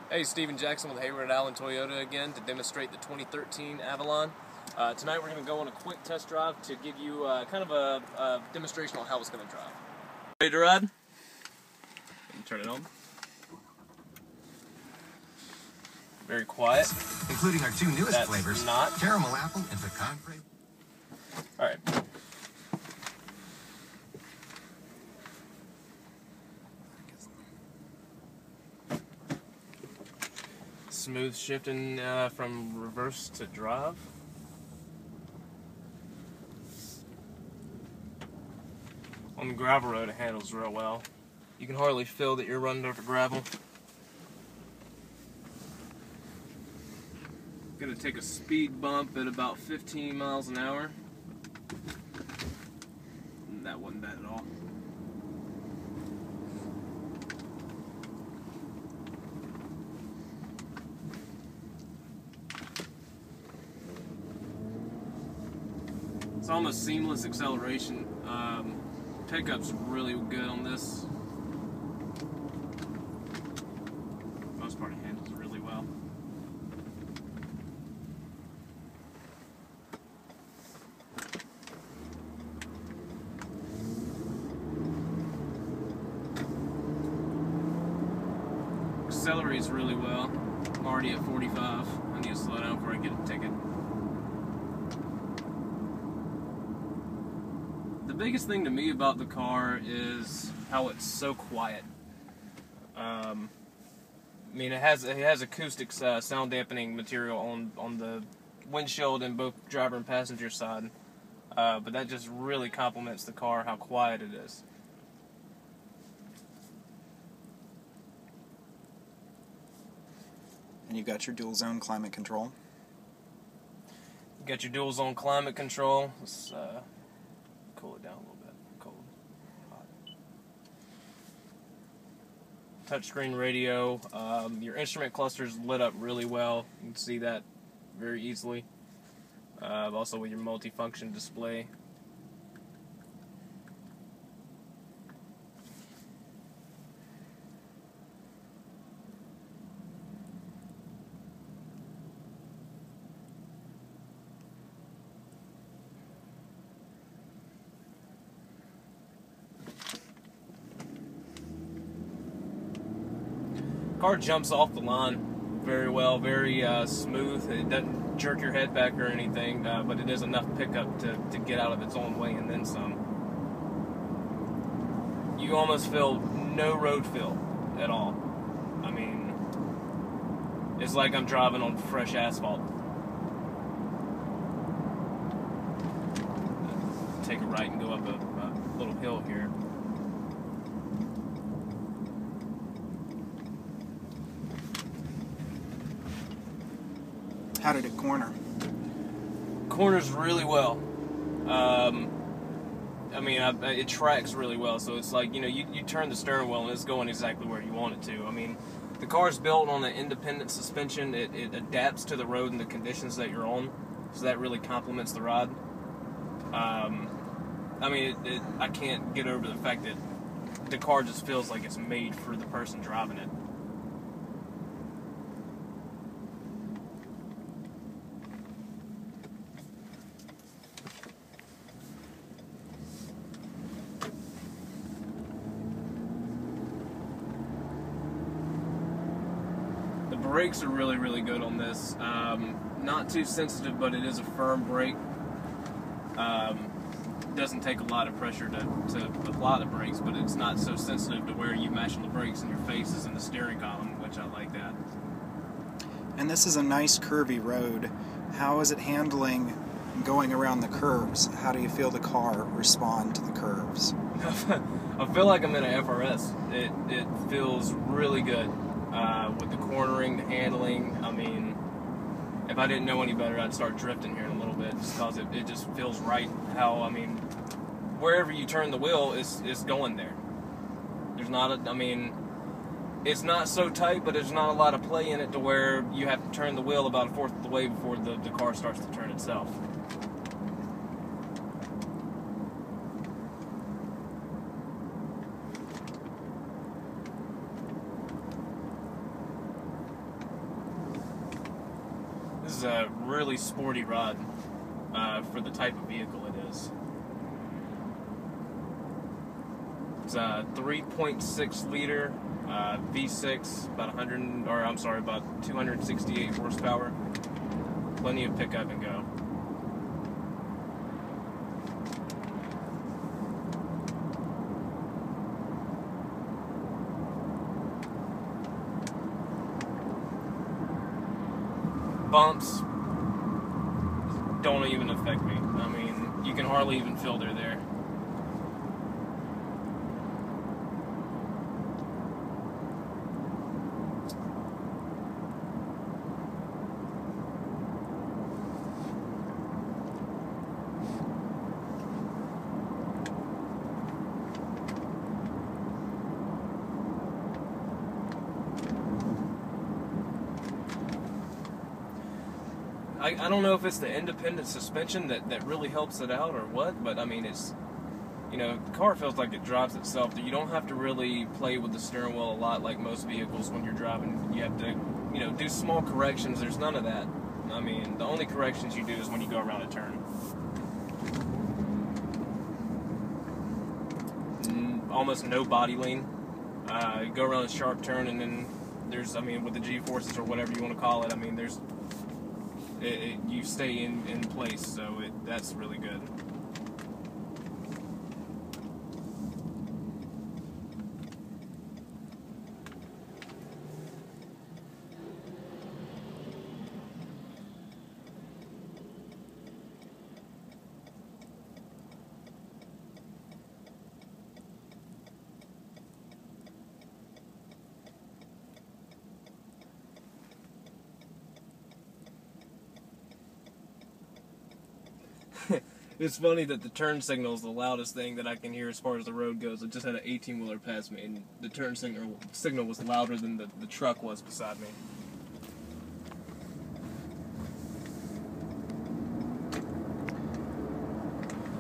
Hey, Steven Jackson with Heyward Toyota again to demonstrate the 2013 Avalon. Tonight we're going to go on a quick test drive to give you kind of a demonstration on how it's going to drive. Ready to ride? Turn it on. Very quiet. Including our two newest flavors, not caramel apple and pecan grape. Alright. Smooth shifting from reverse to drive. On the gravel road it handles real well. You can hardly feel that you're running over gravel. Gonna take a speed bump at about 15 miles an hour. That wasn't bad at all. It's almost seamless acceleration. Pickup's really good on this. Most part it handles really well. Accelerates really well. I'm already at 45. I need to slow down before I get a ticket. The biggest thing to me about the car is how it's so quiet. I mean, it has acoustic sound dampening material on the windshield and both driver and passenger side, but that just really complements the car, how quiet it is. And you've got your dual zone climate control. You got your dual zone climate control. Let's cool it down a little bit. Cold. Hot. Touchscreen radio. Your instrument cluster's lit up really well. You can see that very easily. Also with your multifunction display. Car jumps off the line very well, very smooth. It doesn't jerk your head back or anything, but it is enough pickup to get out of its own way and then some. You almost feel no road feel at all. I mean, it's like I'm driving on fresh asphalt. Take a right and go up a little hill here. How did it corner? Corners really well. I mean, it tracks really well, so it's like, you know, you turn the steering wheel and it's going exactly where you want it to. I mean, the car's built on an independent suspension. It adapts to the road and the conditions that you're on, so that really complements the ride. I mean, I can't get over the fact that the car just feels like it's made for the person driving it. The brakes are really, really good on this. Not too sensitive, but it is a firm brake. Doesn't take a lot of pressure to apply the brakes, but it's not so sensitive to where you mash on the brakes and your face is in the steering column, which I like that. And this is a nice curvy road. How is it handling going around the curves? How do you feel the car respond to the curves? I feel like I'm in an FRS. It feels really good. With the cornering, the handling. I mean, if I didn't know any better, I'd start drifting here in a little bit, just because it just feels right. How, I mean, wherever you turn the wheel, it's going there. There's not I mean, it's not so tight, but there's not a lot of play in it to where you have to turn the wheel about a fourth of the way before the car starts to turn itself. This is a really sporty rod for the type of vehicle it is. It's a 3.6 liter V6, about 268 horsepower. Plenty of pickup and go. Bumps don't even affect me. I mean, you can hardly even filter there. I don't know if it's the independent suspension that really helps it out or what, but I mean, it's, you know, the car feels like it drives itself. You don't have to really play with the steering wheel a lot like most vehicles when you're driving. You have to, you know, do small corrections. There's none of that. I mean, the only corrections you do is when you go around a turn. Almost no body lean. You go around a sharp turn and then there's, I mean, with the G-forces or whatever you want to call it, I mean, there's you stay in place, so that's really good. It's funny that the turn signal is the loudest thing that I can hear as far as the road goes. I just had an 18-wheeler pass me, and the turn signal was louder than the truck was beside me.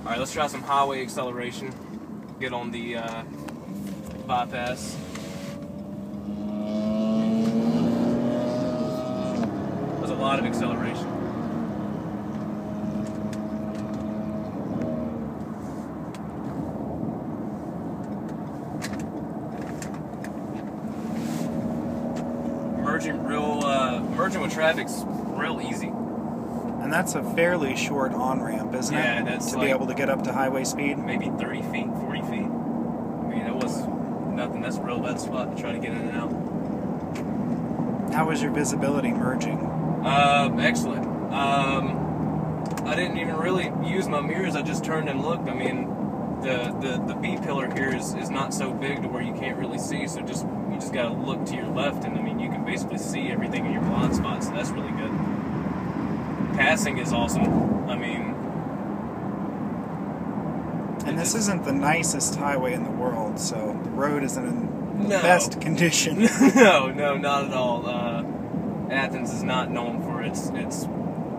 Alright, let's try some highway acceleration. Get on the bypass. There's a lot of acceleration. Merging with traffic's real easy. And that's a fairly short on-ramp, isn't it? Yeah, that's to like be able to get up to highway speed? Maybe 30 feet, 40 feet. I mean, it was nothing. That's a real bad spot to try to get in and out. How was your visibility merging? Excellent. I didn't even really use my mirrors. I just turned and looked. I mean, the B pillar here is not so big to where you can't really see, so you just gotta look to your left, and I mean, you can basically see everything in your blind spot, so that's really good. Passing is awesome. I mean, and this isn't the nicest highway in the world, so the road isn't in the best condition. No, not at all. Athens is not known for its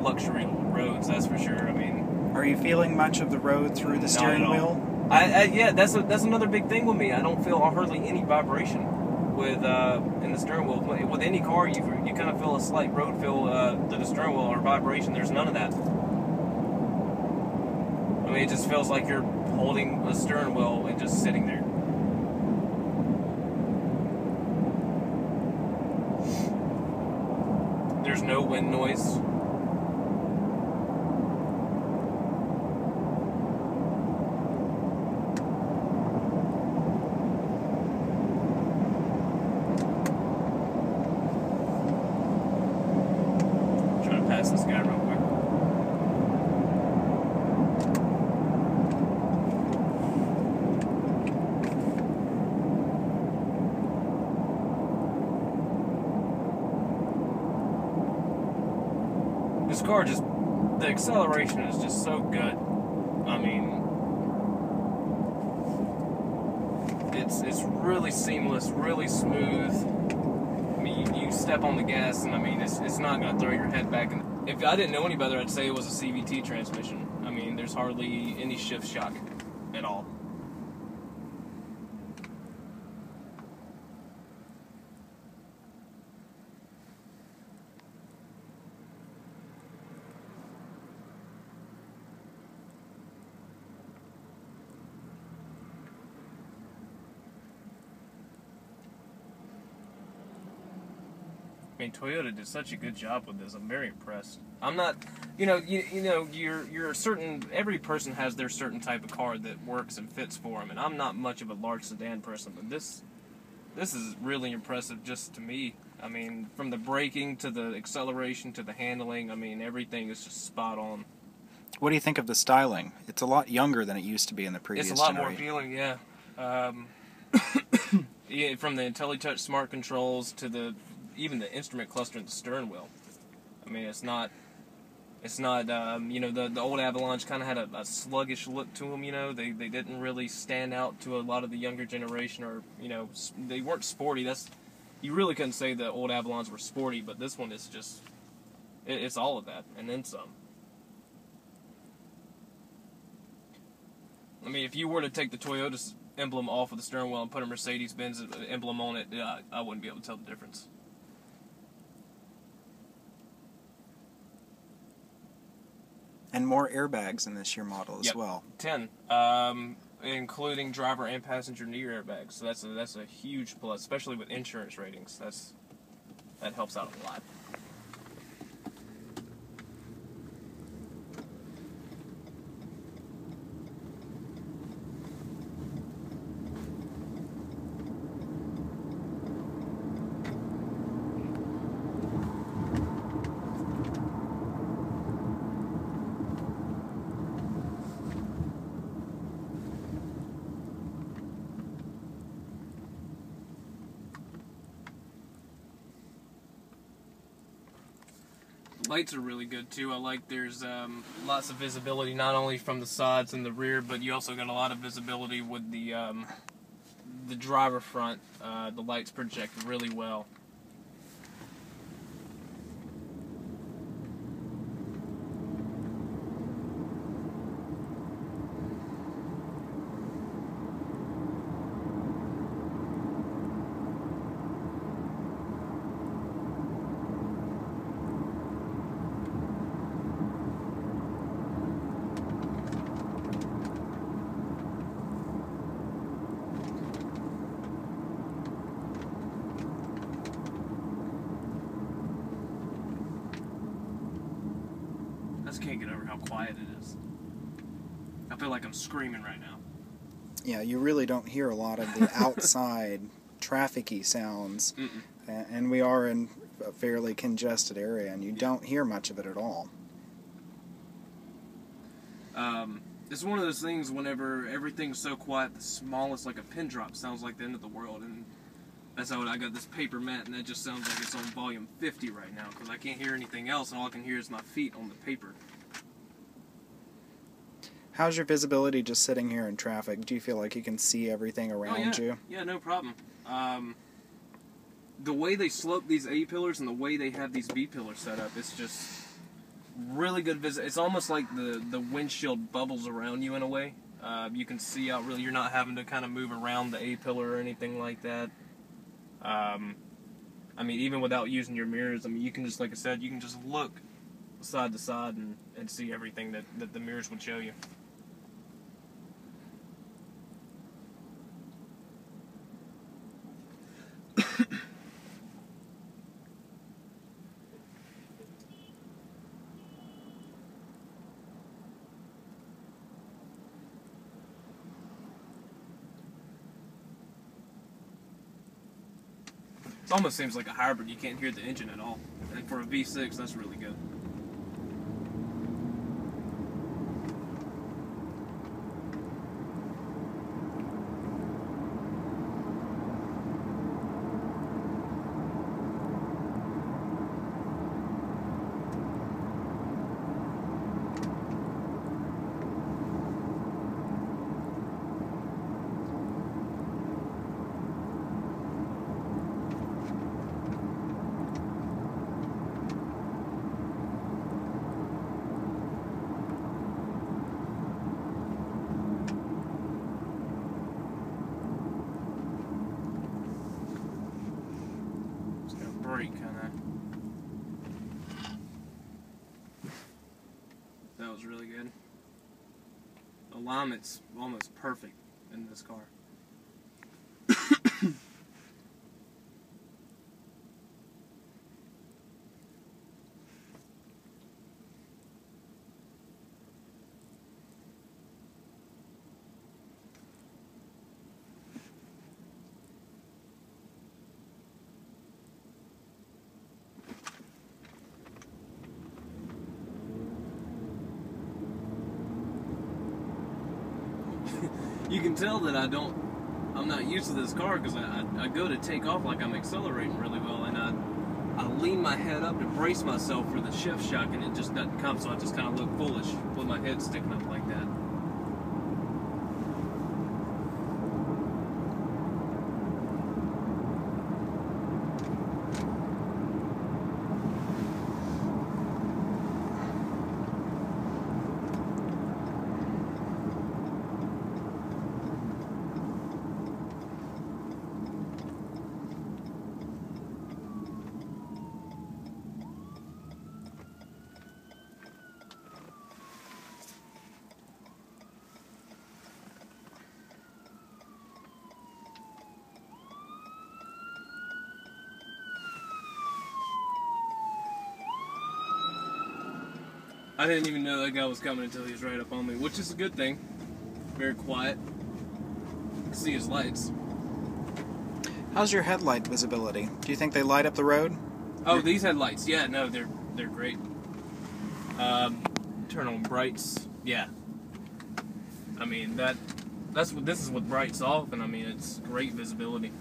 luxury roads, that's for sure. I mean, are you feeling much of the road through the steering wheel? Yeah, that's another big thing with me. I don't feel hardly any vibration with in the steering wheel. With any car, you kind of feel a slight road feel to the steering wheel or vibration. There's none of that. I mean, it just feels like you're holding a steering wheel and just sitting there. There's no wind noise. Pass this guy real quick. This car the acceleration is just so good. I mean, it's really seamless, really smooth. I mean, you step on the gas, and I mean, it's not going to throw your head back. If I didn't know any better, I'd say it was a CVT transmission. I mean, there's hardly any shift shock at all. I mean, Toyota did such a good job with this. I'm very impressed. I'm not, you know, you're certain. Every person has their certain type of car that works and fits for them, and I'm not much of a large sedan person, but this is really impressive just to me. I mean, from the braking to the acceleration to the handling, I mean, everything is just spot on. What do you think of the styling? It's a lot younger than it used to be in the previous It's a lot generation. more appealing, yeah. Yeah, from the IntelliTouch smart controls to even the instrument cluster and the steering wheel. I mean, it's not you know, the old Avalons kind of had a sluggish look to them, you know. They didn't really stand out to a lot of the younger generation, or, you know, they weren't sporty. You really couldn't say the old Avalons were sporty, but this one is just, it's all of that, and then some. I mean, if you were to take the Toyota emblem off of the steering wheel and put a Mercedes-Benz emblem on it, I wouldn't be able to tell the difference. And more airbags in this year model as well. 10, including driver and passenger near airbags. So that's a huge plus, especially with insurance ratings. That helps out a lot. Lights are really good too. I like there's lots of visibility not only from the sides and the rear, but you also got a lot of visibility with the driver front. The lights project really well. I just can't get over how quiet it is. I feel like I'm screaming right now. Yeah, you really don't hear a lot of the outside traffic-y sounds. And we are in a fairly congested area, and you don't hear much of it at all. It's one of those things whenever everything's so quiet, the smallest, like a pin drop, sounds like the end of the world. And that's how I got this paper mat, and that just sounds like it's on volume 50 right now, because I can't hear anything else, and all I can hear is my feet on the paper. How's your visibility just sitting here in traffic? Do you feel like you can see everything around you? Yeah, no problem. The way they slope these A-pillars and the way they have these B-pillars set up, it's just really good visit. It's almost like the windshield bubbles around you in a way. You can see out really. You're not having to kind of move around the A-pillar or anything like that. I mean, even without using your mirrors, I mean, you can just, like I said, you can just look side to side and see everything that the mirrors would show you. It almost seems like a hybrid. You can't hear the engine at all. And for a V6, that's really good. Brake, that was really good. Alignment's almost perfect in this car. You can tell that I'm not used to this car because I go to take off like I'm accelerating really well, and I lean my head up to brace myself for the shift shock, and it just doesn't come, so I just kind of look foolish with my head sticking up like that. I didn't even know that guy was coming until he was right up on me, which is a good thing. Very quiet. You can see his lights. How's your headlight visibility? Do you think they light up the road? Oh, these headlights, yeah, no, they're great. Turn on brights, yeah. I mean this is with brights off, and I mean it's great visibility.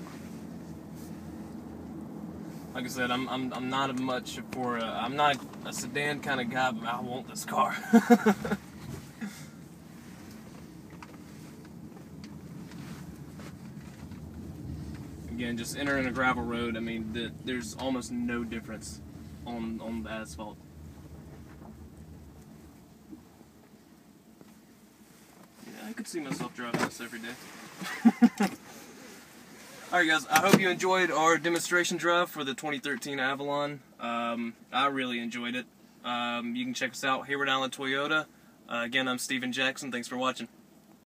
Like I said, I'm not I'm not a sedan kind of guy, but I want this car. Again, just entering a gravel road, I mean, there's almost no difference on the asphalt. Yeah, I could see myself driving this every day. Alright guys, I hope you enjoyed our demonstration drive for the 2013 Avalon. I really enjoyed it. You can check us out, Heyward Toyota. Again, I'm Steven Jackson. Thanks for watching.